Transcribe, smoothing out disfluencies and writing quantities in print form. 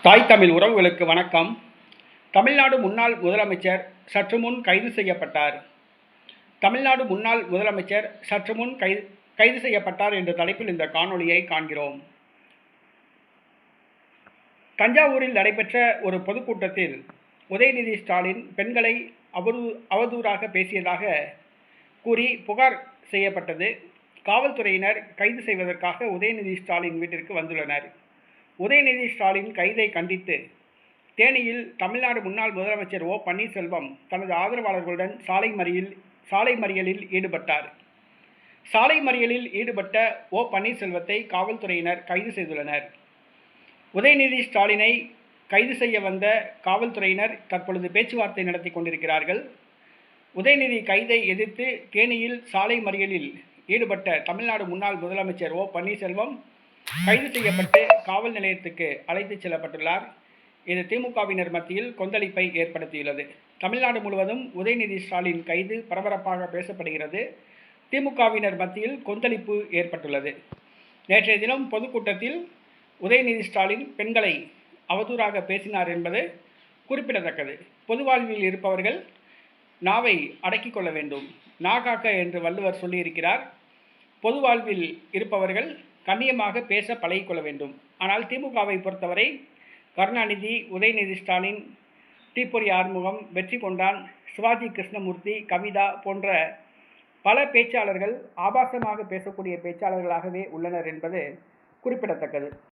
தாய் தமிழ் உறவுகளுக்கு வணக்கம். தமிழ்நாடு முன்னாள் முதலமைச்சர் சற்று முன் கைது செய்யப்பட்டார். தமிழ்நாடு முன்னாள் முதலமைச்சர் சற்று முன் கைது செய்யப்பட்டார் என்ற தலைப்பில் இந்த காணொளியை காண்கிறோம். தஞ்சாவூரில் நடைபெற்ற ஒரு பொதுக்கூட்டத்தில் உதயநிதி ஸ்டாலின் பெண்களை அவதூறாக பேசியதாக கூறி புகார் செய்யப்பட்டது. காவல்துறையினர் கைது செய்வதற்காக உதயநிதி ஸ்டாலின் வீட்டிற்கு வந்துள்ளனர். உதயநிதி ஸ்டாலின் கைதை கண்டித்து தேனியில் தமிழ்நாடு முன்னாள் முதலமைச்சர் ஓ பன்னீர்செல்வம் தனது ஆதரவாளர்களுடன் சாலை மறியலில் ஈடுபட்டார். சாலை மறியலில் ஈடுபட்ட ஓ பன்னீர்செல்வத்தை காவல்துறையினர் கைது செய்துள்ளனர். உதயநிதி ஸ்டாலினை கைது செய்ய வந்த காவல்துறையினர் தற்பொழுது பேச்சுவார்த்தை நடத்தி கொண்டிருக்கிறார்கள். உதயநிதி கைதை எதிர்த்து தேனியில் சாலை மறியலில் ஈடுபட்ட தமிழ்நாடு முன்னாள் முதலமைச்சர் ஓ பன்னீர்செல்வம் கைது செய்யப்பட்டு காவல் நிலையத்துக்கு அழைத்துச் செல்லப்பட்டுள்ளார். இது திமுகவினர் மத்தியில் கொந்தளிப்பை ஏற்படுத்தியுள்ளது. தமிழ்நாடு முழுவதும் உதயநிதி ஸ்டாலின் கைது பரபரப்பாக பேசப்படுகிறது. திமுகவினர் மத்தியில் கொந்தளிப்பு ஏற்பட்டுள்ளது. நேற்றைய தினம் பொதுக்கூட்டத்தில் உதயநிதி ஸ்டாலின் பெண்களை அவதூறாக பேசினார் என்பது குறிப்பிடத்தக்கது. பொது வாழ்வில் இருப்பவர்கள் நாவை அடக்கிக் கொள்ள வேண்டும். நாகாக்க என்று வள்ளுவர் சொல்லியிருக்கிறார். பொது வாழ்வில் இருப்பவர்கள் கண்ணியமாக பேச பழகிக்கொள்ள வேண்டும். ஆனால் திமுகவை பொறுத்தவரை கருணாநிதி, உதயநிதி ஸ்டாலின், தீப்பொறி ஆறுமுகம், வெற்றி கொண்டான், சிவாஜி கிருஷ்ணமூர்த்தி, கவிதா போன்ற பல பேச்சாளர்கள் ஆபாசமாக பேசக்கூடிய பேச்சாளர்களாகவே உள்ளனர் என்பது குறிப்பிடத்தக்கது.